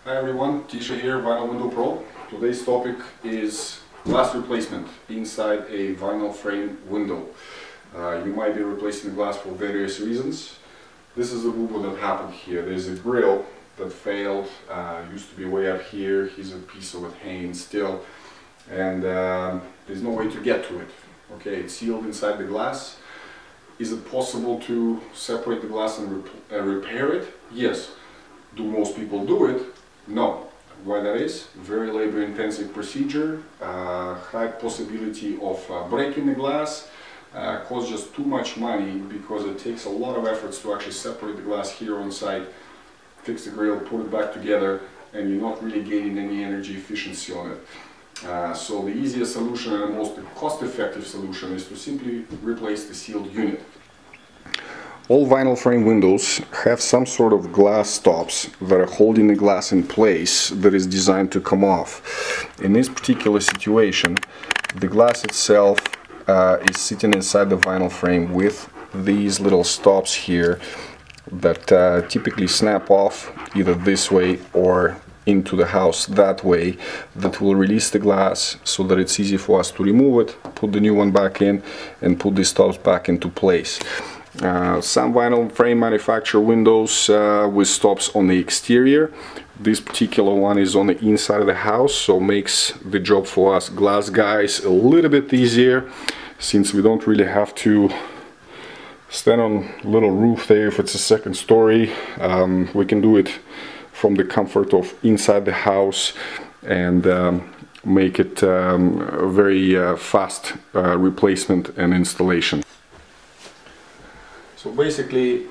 Hi everyone, Tisha here, Vinyl Window Pro. Today's topic is glass replacement inside a vinyl frame window. You might be replacing the glass for various reasons. This is the boo-boo that happened here. There's a grill that failed, used to be way up here. Here's a piece of it hanging still, and there's no way to get to it. Okay, it's sealed inside the glass. Is it possible to separate the glass and repair it? Yes. Do most people do it? No. Why that is? Very labor-intensive procedure, high possibility of breaking the glass, costs just too much money because it takes a lot of efforts to actually separate the glass here on site, fix the grill, put it back together, and you're not really gaining any energy efficiency on it. So the easiest solution and the most cost-effective solution is to simply replace the sealed unit. All vinyl frame windows have some sort of glass stops that are holding the glass in place that is designed to come off. In this particular situation, the glass itself is sitting inside the vinyl frame with these little stops here that typically snap off either this way or into the house that way, that will release the glass so that it's easy for us to remove it, put the new one back in, and put these stops back into place. Some vinyl frame manufacture windows with stops on the exterior. This particular one is on the inside of the house, so makes the job for us glass guys a little bit easier, since we don't really have to stand on a little roof there if it's a second story. We can do it from the comfort of inside the house and make it a very fast replacement and installation. So basically,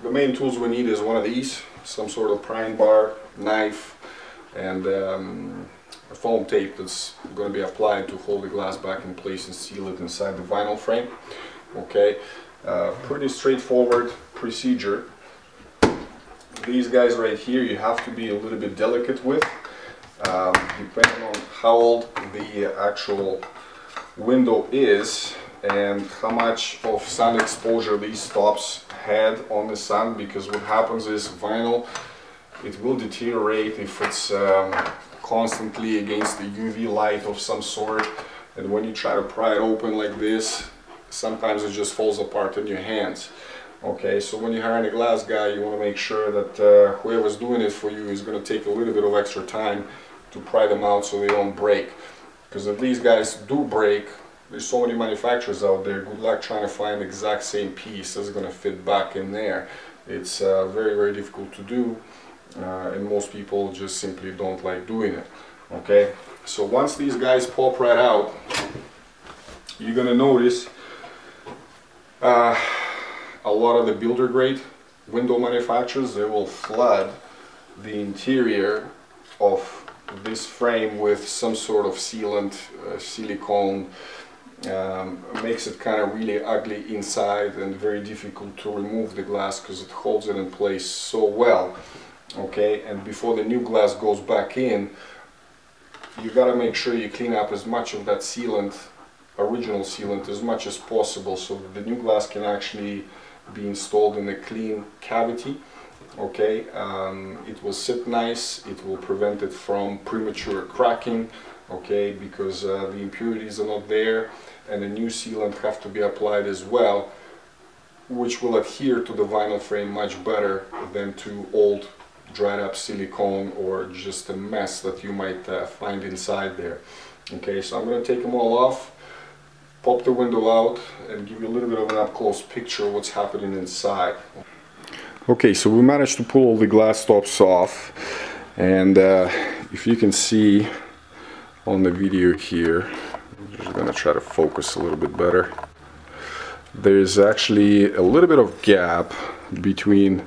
the main tools we need is one of these, some sort of prying bar, knife, and a foam tape that's going to be applied to hold the glass back in place and seal it inside the vinyl frame. Okay, pretty straightforward procedure. These guys right here you have to be a little bit delicate with, depending on how old the actual window is and how much of sun exposure these stops had on the sun, because what happens is vinyl, it will deteriorate if it's constantly against the UV light of some sort, and when you try to pry it open like this, sometimes it just falls apart in your hands. Okay, so when you're hiring a glass guy, you want to make sure that whoever's doing it for you is going to take a little bit of extra time to pry them out so they don't break, because if these guys do break, there's so many manufacturers out there, good luck trying to find the exact same piece that's going to fit back in there. It's very, very difficult to do, and most people just simply don't like doing it. Okay, so once these guys pop right out, you're going to notice a lot of the builder grade window manufacturers, they will flood the interior of this frame with some sort of sealant, silicone. Makes it kind of really ugly inside and very difficult to remove the glass because it holds it in place so well. Okay, and before the new glass goes back in, you got to make sure you clean up as much of that sealant, original sealant, as much as possible, so that the new glass can actually be installed in a clean cavity. Okay, it will sit nice, it will prevent it from premature cracking. Okay, because the impurities are not there, and the new sealant have to be applied as well, which will adhere to the vinyl frame much better than to old dried up silicone or just a mess that you might find inside there. Okay, so I'm going to take them all off, pop the window out, and give you a little bit of an up-close picture of what's happening inside. Okay, so we managed to pull all the glass stops off, and if you can see on the video here, I'm just going to try to focus a little bit better. There's actually a little bit of gap between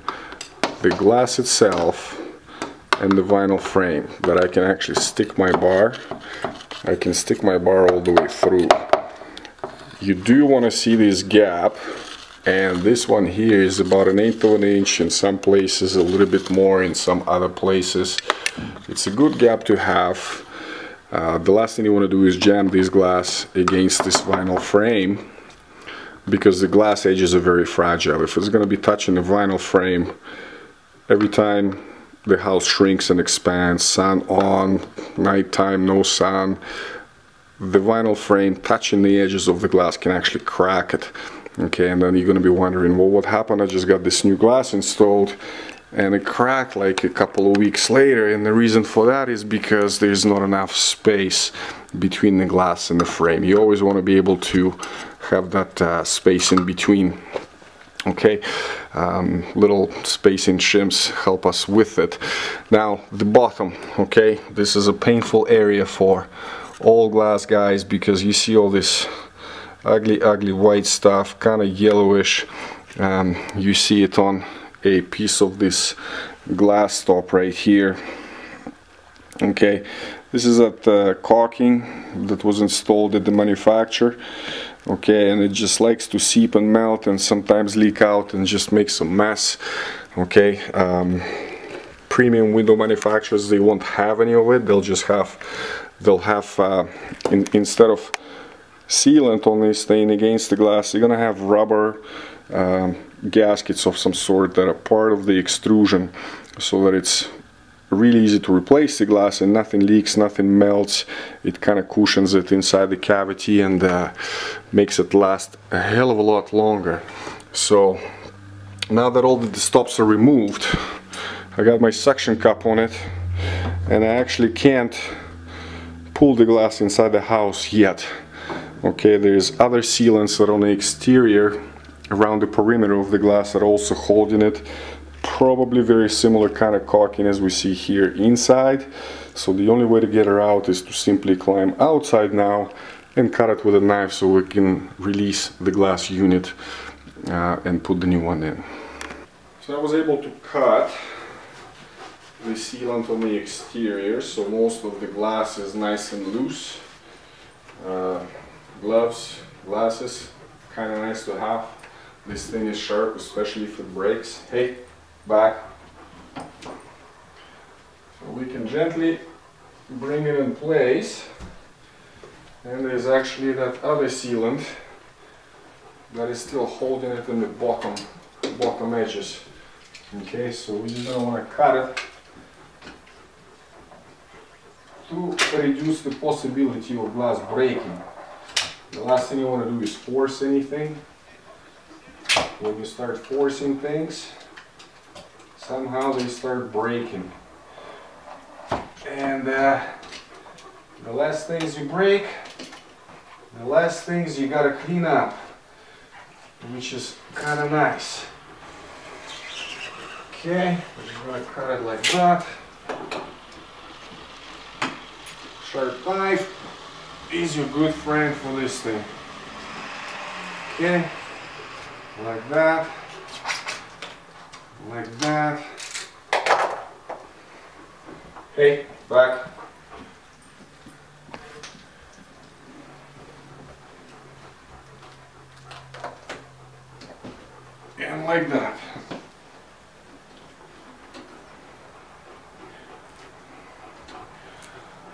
the glass itself and the vinyl frame that I can actually stick my bar. I can stick my bar all the way through. You do want to see this gap, and this one here is about 1/8 of an inch in some places, a little bit more in some other places. It's a good gap to have. The last thing you want to do is jam this glass against this vinyl frame, because the glass edges are very fragile. If it's going to be touching the vinyl frame, every time the house shrinks and expands, sun on, nighttime, no sun, the vinyl frame touching the edges of the glass can actually crack it. Okay, and then you're going to be wondering, well, what happened? I just got this new glass installed and it cracked like a couple of weeks later, and the reason for that is because there's not enough space between the glass and the frame. You always want to be able to have that space in between. Okay, little spacing shims help us with it. Now the bottom, okay, this is a painful area for all glass guys because you see all this ugly white stuff, kind of yellowish. You see it on a piece of this glass top right here. Okay, this is that caulking that was installed at the manufacturer. Okay, and it just likes to seep and melt and sometimes leak out and just makes a mess. Okay, premium window manufacturers, they won't have any of it. They'll have instead of sealant on this thing against the glass, you're gonna have rubber gaskets of some sort that are part of the extrusion, so that it's really easy to replace the glass and nothing leaks, nothing melts. It kind of cushions it inside the cavity and makes it last a hell of a lot longer. So now that all the stops are removed, I got my suction cup on it, and I actually can't pull the glass inside the house yet. Okay, there's other sealants that are on the exterior around the perimeter of the glass that are also holding it. Probably very similar kind of caulking as we see here inside. So the only way to get her out is to simply climb outside now and cut it with a knife so we can release the glass unit and put the new one in. So I was able to cut the sealant on the exterior, so most of the glass is nice and loose. Gloves, glasses, kind of nice to have. This thing is sharp, especially if it breaks. Hey, back. So we can gently bring it in place, and there's actually that other sealant that is still holding it in the bottom edges. Okay, so we just don't want to cut it to reduce the possibility of glass breaking. The last thing you want to do is force anything. When you start forcing things, somehow they start breaking. And the less things you break, the less things you gotta clean up, which is kind of nice. Okay, we're gonna cut it like that. Sharp knife is your good friend for this thing. Okay, like that, like that. Hey, back. And like that.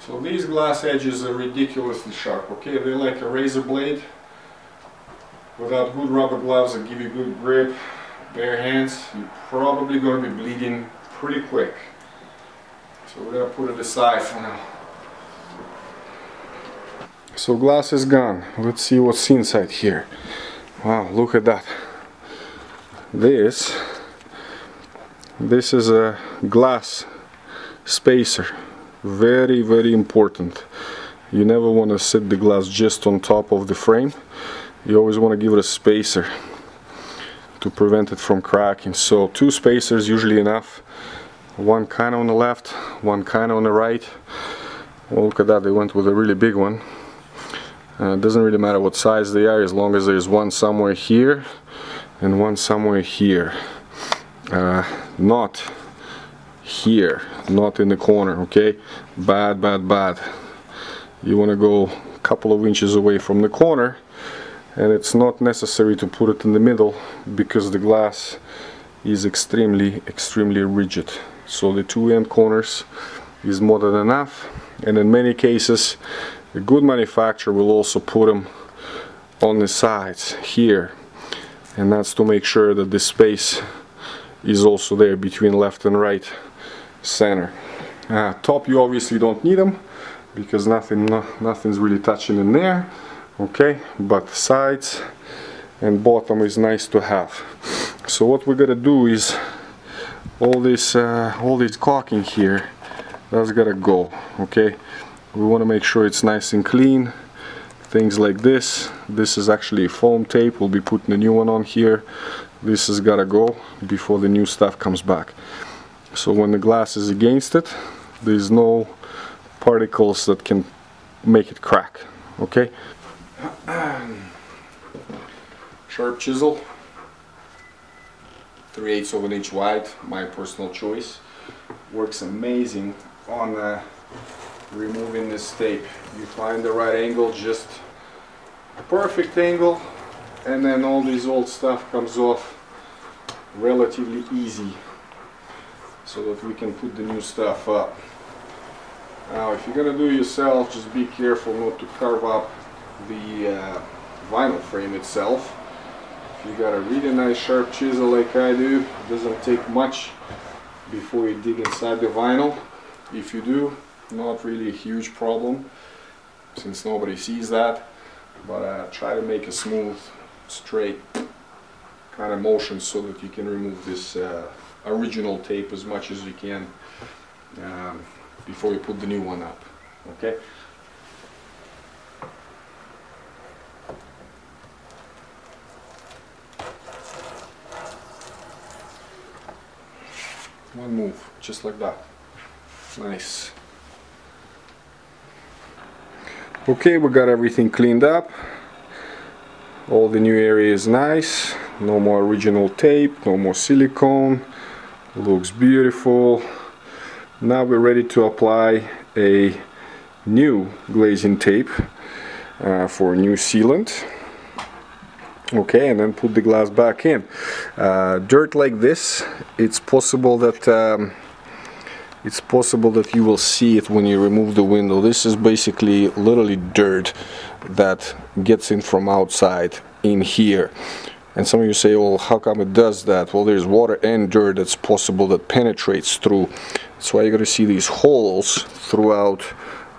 So these glass edges are ridiculously sharp, okay? They're like a razor blade. Without good rubber gloves that give you good grip, bare hands, you're probably going to be bleeding pretty quick. So we're going to put it aside for now. So glass is gone. Let's see what's inside here. Wow, look at that. This is a glass spacer. Very, very important. You never want to set the glass just on top of the frame. You always want to give it a spacer to prevent it from cracking. So 2 spacers usually enough. One kind of on the left, one kind of on the right. Well, look at that, they went with a really big one. It doesn't really matter what size they are, as long as there's one somewhere here and one somewhere here. Not here, not in the corner, okay? Bad, bad, bad. You want to go a couple of inches away from the corner, and it's not necessary to put it in the middle because the glass is extremely rigid. So the 2 end corners is more than enough, and in many cases a good manufacturer will also put them on the sides here, and that's to make sure that the space is also there between left and right center. Top, you obviously don't need them because nothing's really touching in there. Okay, but sides and bottom is nice to have. So what we're gonna do is all this caulking here, that's gotta go. Okay, we want to make sure it's nice and clean. Things like this is actually foam tape. We'll be putting a new one on here. This has gotta go before the new stuff comes back. So when the glass is against it, there's no particles that can make it crack. Okay. Sharp chisel, 3/8 of an inch wide, my personal choice. Works amazing on removing this tape. You find the right angle, just a perfect angle, and then all this old stuff comes off relatively easy, so that we can put the new stuff up. Now if you're gonna do it yourself, just be careful not to carve up the vinyl frame itself. If you got a really nice sharp chisel like I do, it doesn't take much before you dig inside the vinyl. If you do, not really a huge problem since nobody sees that, but try to make a smooth, straight kind of motion so that you can remove this original tape as much as you can before you put the new one up. Okay. One move, just like that. Nice. Okay, we got everything cleaned up. All the new area is nice. No more original tape, no more silicone. Looks beautiful. Now we're ready to apply a new glazing tape for new sealant. Okay, and then put the glass back in. Dirt like this, it's possible that you will see it when you remove the window. This is basically literally dirt that gets in from outside in here. And some of you say, well, how come it does that? Well, there's water and dirt that's possible that penetrates through. That's why you're going to see these holes throughout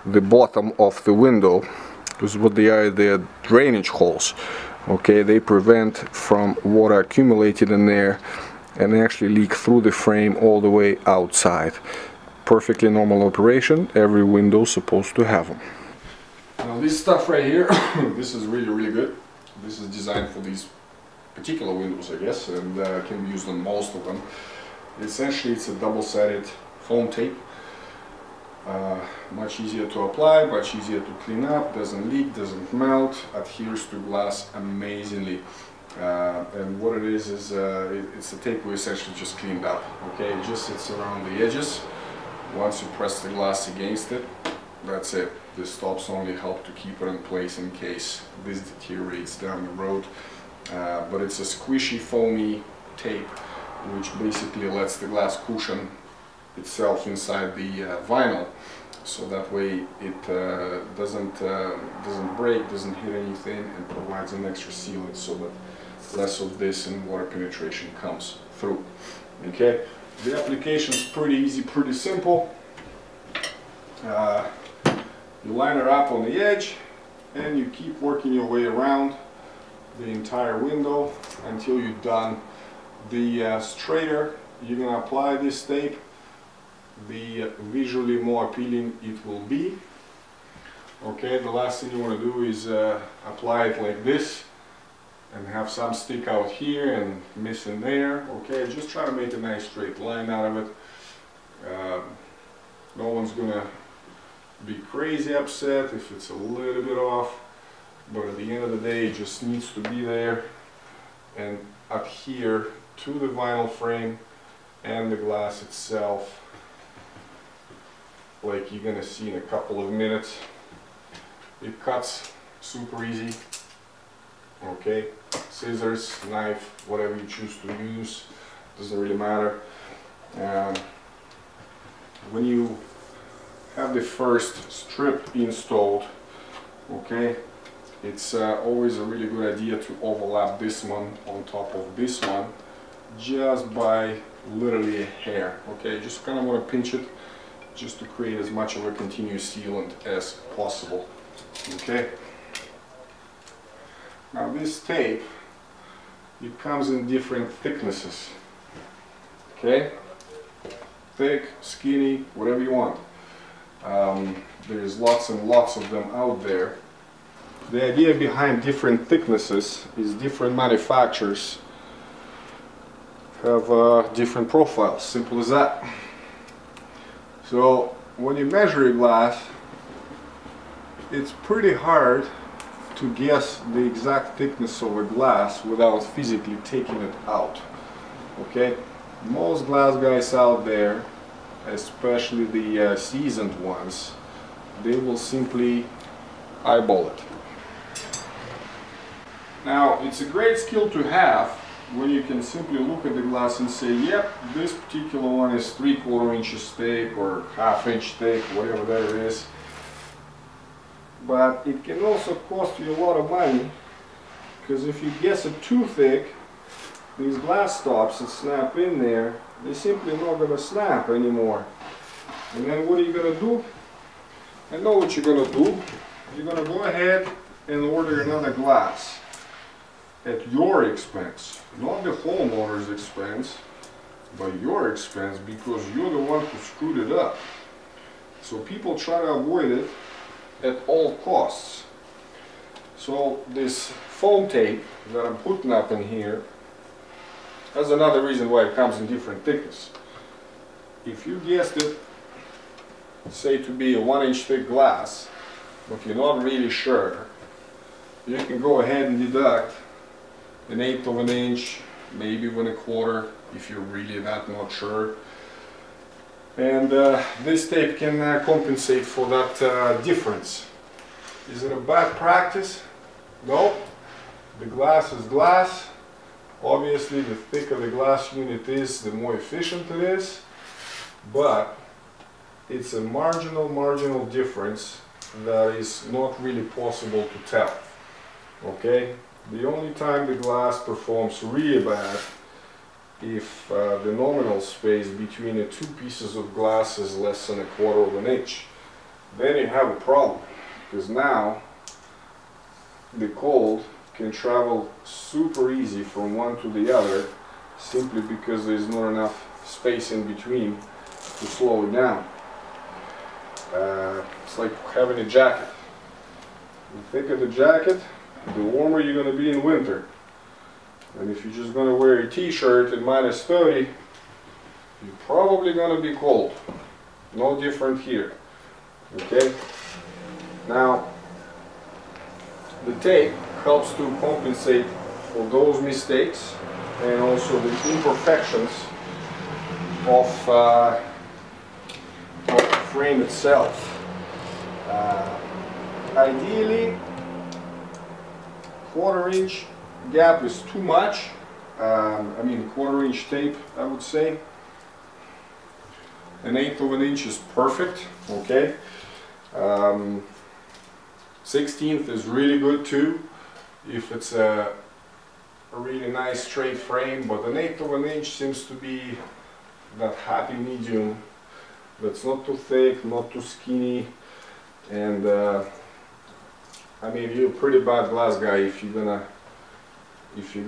the bottom of the window. This is what they are, they're drainage holes. Okay, they prevent from water accumulating in there and they actually leak through the frame all the way outside. Perfectly normal operation. Every window is supposed to have them. Now this stuff right here, this is really good. This is designed for these particular windows, I guess, and can be used on most of them. Essentially, it's a double-sided foam tape. Much easier to apply, much easier to clean up, doesn't leak, doesn't melt, adheres to glass amazingly. And what it is it's the tape we essentially just cleaned up. Okay, it just sits around the edges. Once you press the glass against it, that's it. The stops only help to keep it in place in case this deteriorates down the road. But it's a squishy, foamy tape which basically lets the glass cushion itself inside the vinyl, so that way it doesn't break, doesn't hit anything, and provides an extra sealant so that less of this and water penetration comes through. Okay, the application is pretty easy, pretty simple. You line it up on the edge and you keep working your way around the entire window until you're done. The straighter you're going to apply this tape, the visually more appealing it will be. Okay, the last thing you want to do is apply it like this and have some stick out here and missing there. Okay, just try to make a nice straight line out of it. No one's gonna be crazy upset if it's a little bit off, but at the end of the day it just needs to be there and adhere to the vinyl frame and the glass itself, like you're gonna see in a couple of minutes. It cuts super easy. Okay, scissors, knife, whatever you choose to use, doesn't really matter. When you have the first strip installed, okay, it's always a really good idea to overlap this one on top of this one, just by literally a hair. Okay, just kind of want to pinch it just to create as much of a continuous sealant as possible. Okay. Now this tape, it comes in different thicknesses. Okay, thick, skinny, whatever you want. There's lots and lots of them out there. The idea behind different thicknesses is different manufacturers have different profiles, simple as that. So when you measure a glass, it's pretty hard to guess the exact thickness of a glass without physically taking it out. Okay, most glass guys out there, especially the seasoned ones, they will simply eyeball it. Now, it's a great skill to have when you can simply look at the glass and say, yep, this particular one is 3/4 inches thick or 1/2 inch thick, whatever that is. But it can also cost you a lot of money, because if you guess it too thick, these glass stops that snap in there, they're simply not going to snap anymore. And then what are you going to do? I know what you're going to do. You're going to go ahead and order another glass at your expense, not the homeowner's expense, but your expense, because you're the one who screwed it up. So people try to avoid it at all costs. So this foam tape that I'm putting up in here, that's another reason why it comes in different thickness. If you guessed it, say to be a 1 inch thick glass, but you're not really sure, you can go ahead and deduct 1/8 of an inch, maybe 1/4, if you're really that not sure. And this tape can compensate for that difference. Is it a bad practice? No. The glass is glass. Obviously, the thicker the glass unit is, the more efficient it is. But it's a marginal difference that is not really possible to tell. Okay? The only time the glass performs really bad if the nominal space between the two pieces of glass is less than 1/4 of an inch. Then you have a problem, because now the cold can travel super easy from one to the other, simply because there's not enough space in between to slow it down. It's like having a jacket. The thicker the jacket, the warmer you're going to be in winter. And if you're just going to wear a t-shirt at -30, you're probably going to be cold. No different here. Okay? Now, the tape helps to compensate for those mistakes and also the imperfections of the frame itself. Ideally, 1/4 inch gap is too much. I mean 1/4 inch tape, I would say. 1/8 of an inch is perfect. Okay. 1/16 is really good too, if it's a really nice straight frame, but 1/8 of an inch seems to be that happy medium that's not too thick, not too skinny. And I mean, you're a pretty bad glass guy if you're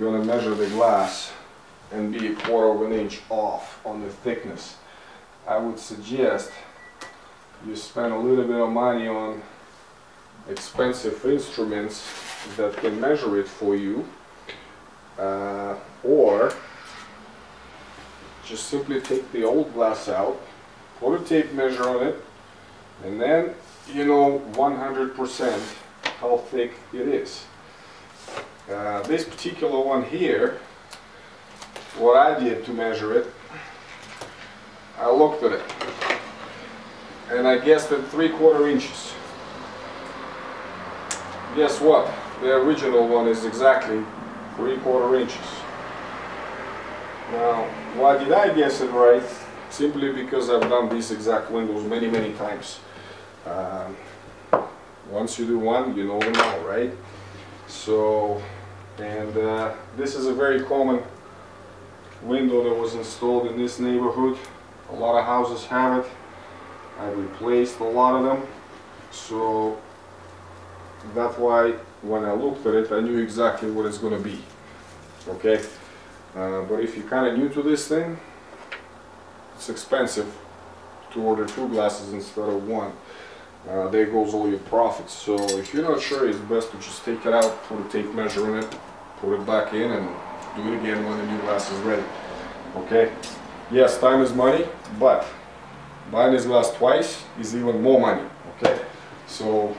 gonna measure the glass and be 1/4 of an inch off on the thickness. I would suggest you spend a little bit of money on expensive instruments that can measure it for you, or just simply take the old glass out, put a tape measure on it, and then you know 100% how thick it is. This particular one here, what I did to measure it, I looked at it and I guessed at 3/4 inches. Guess what? The original one is exactly 3/4 inches. Now, why did I guess it right? Simply because I've done these exact windows many times. Once you do one, you know them all, right? So, and this is a very common window that was installed in this neighborhood. A lot of houses have it. I replaced a lot of them, so that's why when I looked at it I knew exactly what it's going to be. Okay, but if you're kind of new to this thing, it's expensive to order 2 glasses instead of 1. There goes all your profits. So if you're not sure, it's best to just take it out, put a tape measure in it, put it back in, and do it again when the new glass is ready. Okay, yes, time is money, but buying this glass twice is even more money. Okay, so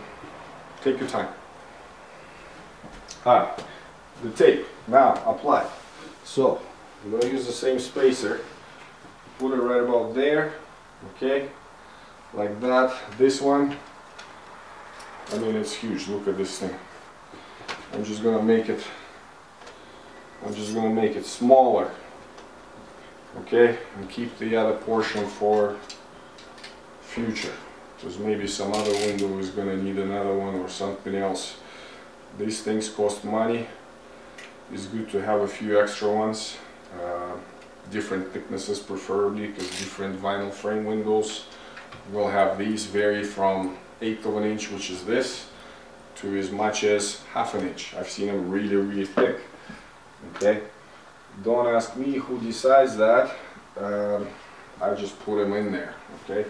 take your time. The tape now apply. So I'm going to use the same spacer, put it right about there. Okay, like that. This one, I mean, it's huge. Look at this thing. I'm just going to make it smaller. Okay, and keep the other portion for future, because maybe some other window is going to need another one or something else. These things cost money. It's good to have a few extra ones, different thicknesses preferably, because different vinyl frame windows will have these, vary from 1/8 of an inch, which is this, to as much as 1/2 an inch. I've seen them really thick. Okay, don't ask me who decides that. I just put them in there. Okay,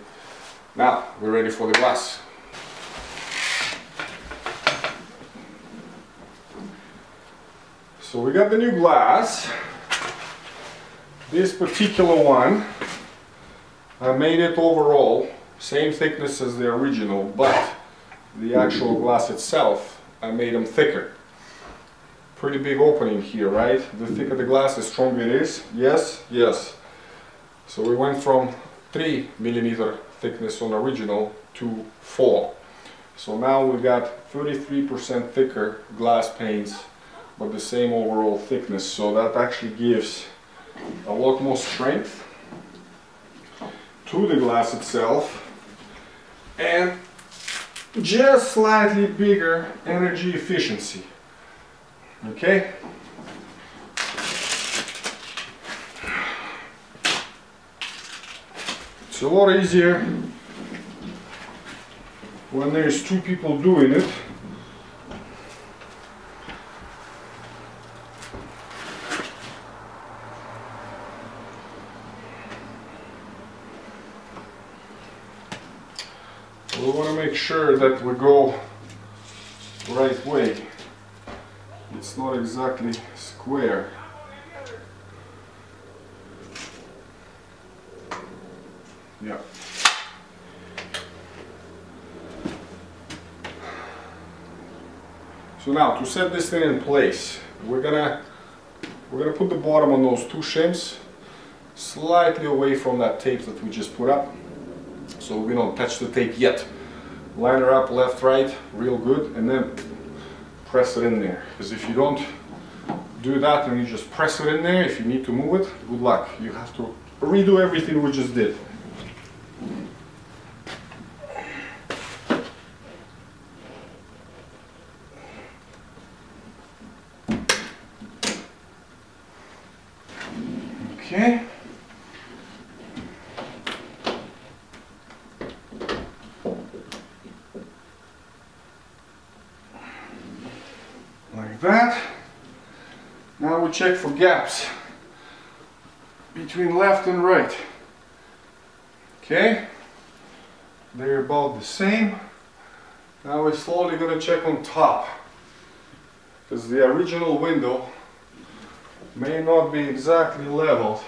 now we're ready for the glass. So we got the new glass. This particular one, I made it overall same thickness as the original, but the actual glass itself, I made them thicker. Pretty big opening here, right? The thicker the glass, the stronger it is. Yes, yes. So we went from 3mm thickness on original to 4. So now we got 33% thicker glass panes, but the same overall thickness. So that actually gives a lot more strength to the glass itself, and just slightly bigger energy efficiency. Okay, it's a lot easier when there's 2 people doing it. We want to make sure that we go the right way. It's not exactly square. Yeah. So now to set this thing in place, we're gonna put the bottom on those 2 shims slightly away from that tape that we just put up. So we don't touch the tape yet. Line her up left, right, real good, and then press it in there. Because if you don't do that and you just press it in there, if you need to move it, good luck. You have to redo everything we just did. Okay. Like that. Now we check for gaps between left and right. Okay, they're about the same. Now we're slowly going to check on top, because the original window may not be exactly leveled,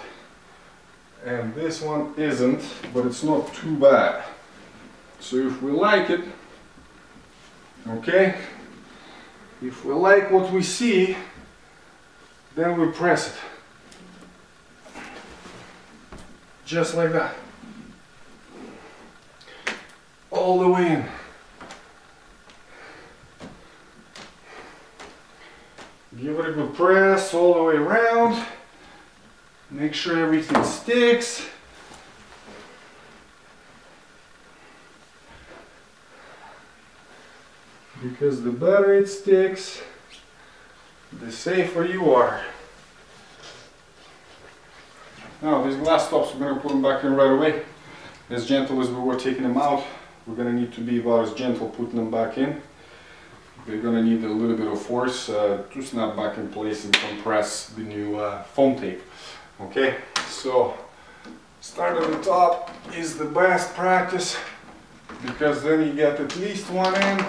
and this one isn't, but it's not too bad. So if we like it, okay, if we like what we see, then we press it. Just like that. All the way in. Give it a good press all the way around. Make sure everything sticks. Because the better it sticks, the safer you are. Now these glass tops, we're going to put them back in right away. As gentle as we were taking them out, we're going to need to be about as gentle putting them back in. We're going to need a little bit of force to snap back in place and compress the new foam tape. Okay, so start at the top is the best practice, because then you get at least one end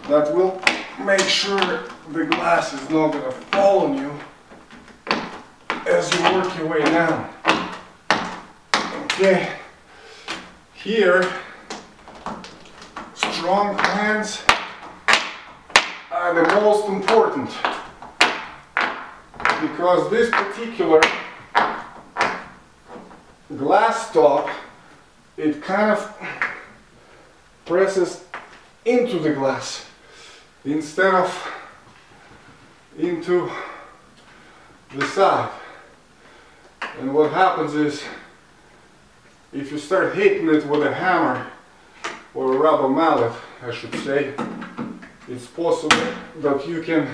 that will make sure the glass is not going to fall on you as you work your way down. Okay, here strong hands are the most important, because this particular glass top, it kind of presses into the glass instead of into the side. And what happens is, if you start hitting it with a hammer or a rubber mallet, I should say, it's possible that you can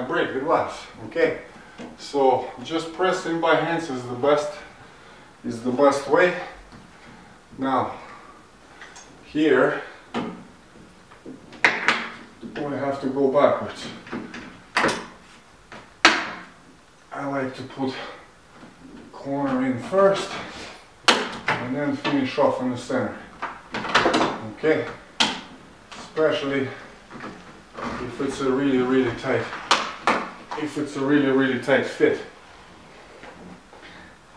break the glass. Okay, so just pressing by hands is the best way. Now here we have to go backwards. I like to put corner in first and then finish off in the center. Okay, especially if it's a really tight fit,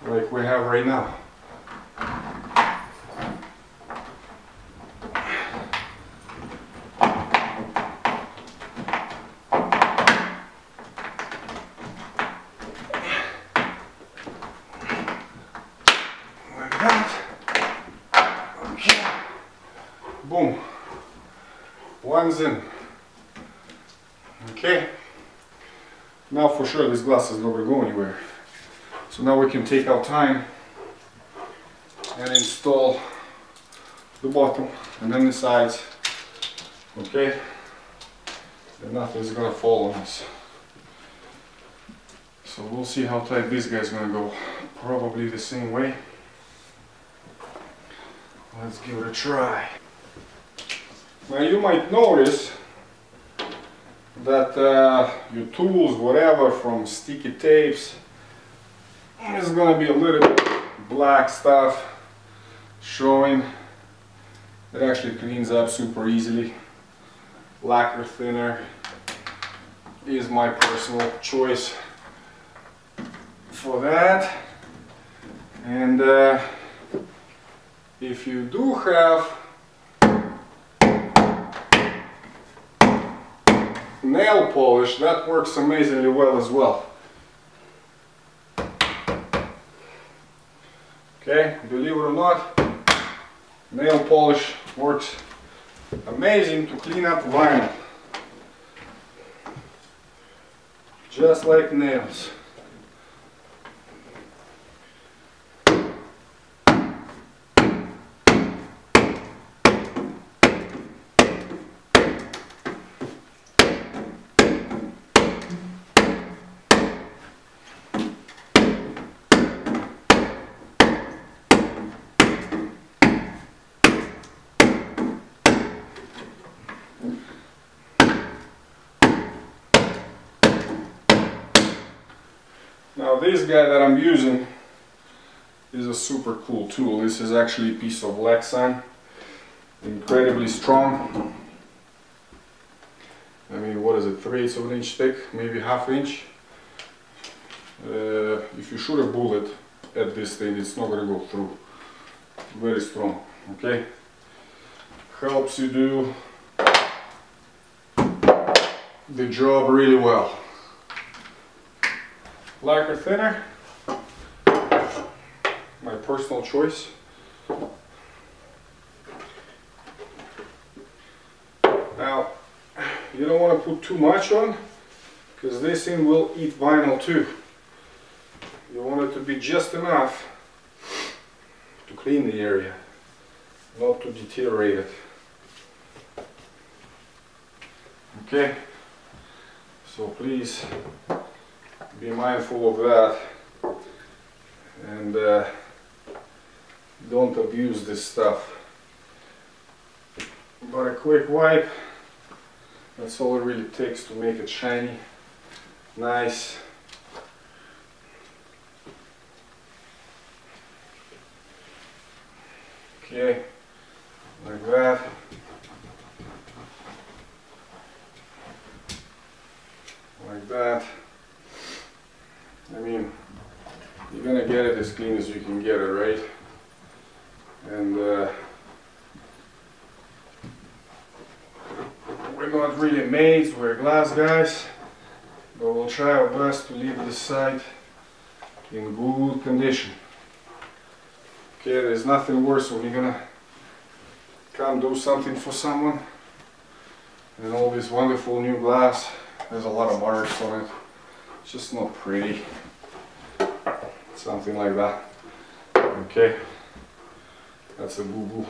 like we have right now. Boom, one's in. Okay, now for sure this glass is not going to go anywhere. So now we can take our time and install the bottom and then the sides. Okay, and nothing's going to fall on us. So we'll see how tight this guy's going to go. Probably the same way. Let's give it a try. Now you might notice that your tools, whatever, from sticky tapes, there's going to be a little bit black stuff showing. It actually cleans up super easily. Lacquer thinner is my personal choice for that. And if you do have nail polish, that works amazingly well as well. Okay, believe it or not, nail polish works amazing to clean up vinyl, just like nails. Now this guy that I'm using is a super cool tool. This is actually a piece of Glazing, incredibly strong. I mean, what is it, 3/8 of an inch thick, maybe ½ inch. If you shoot a bullet at this thing, it's not going to go through. Very strong, okay? Helps you do the job really well. Lacquer thinner, my personal choice. Now, you don't want to put too much on, because this thing will eat vinyl too. You want it to be just enough to clean the area, not to deteriorate it. Okay, so please be mindful of that, and don't abuse this stuff. But a quick wipe, that's all it really takes to make it shiny, nice. Okay, like that. Like that. I mean, you're gonna get it as clean as you can get it, right? And we're not really maids, we're glass guys, but we'll try our best to leave this side in good condition. Okay, there's nothing worse when you're gonna come do something for someone and all this wonderful new glass has a lot of marks on it. It's just not pretty. Something like that. Okay, that's a boo-boo.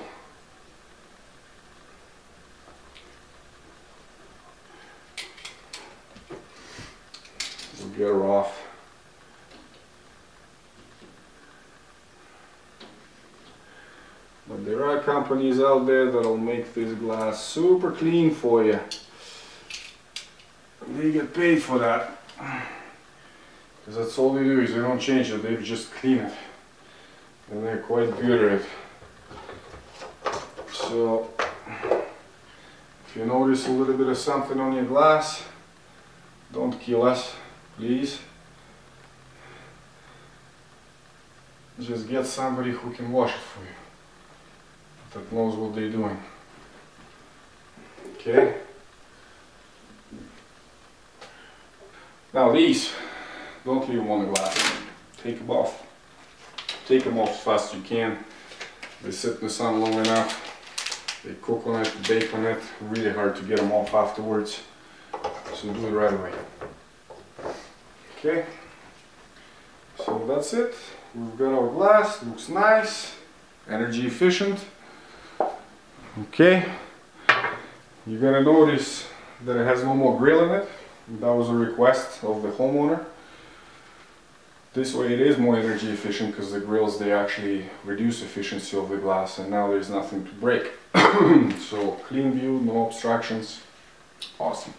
We'll get her off. But there are companies out there that'll make this glass super clean for you. They get paid for that. Because that's all they do, is they don't change it, they just clean it. And they're quite good at it. So, if you notice a little bit of something on your glass, don't kill us, please. Just get somebody who can wash it for you, that knows what they're doing. Okay? Now these, don't leave them on the glass. Take them off. Take them off as fast as you can. They sit in the sun long enough. They cook on it, bake on it. Really hard to get them off afterwards. So do it right away. Okay. So that's it. We've got our glass. Looks nice. Energy efficient. Okay. You're gonna notice that it has no more grill in it. That was a request of the homeowner. This way it is more energy efficient because the grills, they actually reduce efficiency of the glass, and now there's nothing to break. So clean view, no obstructions. Awesome.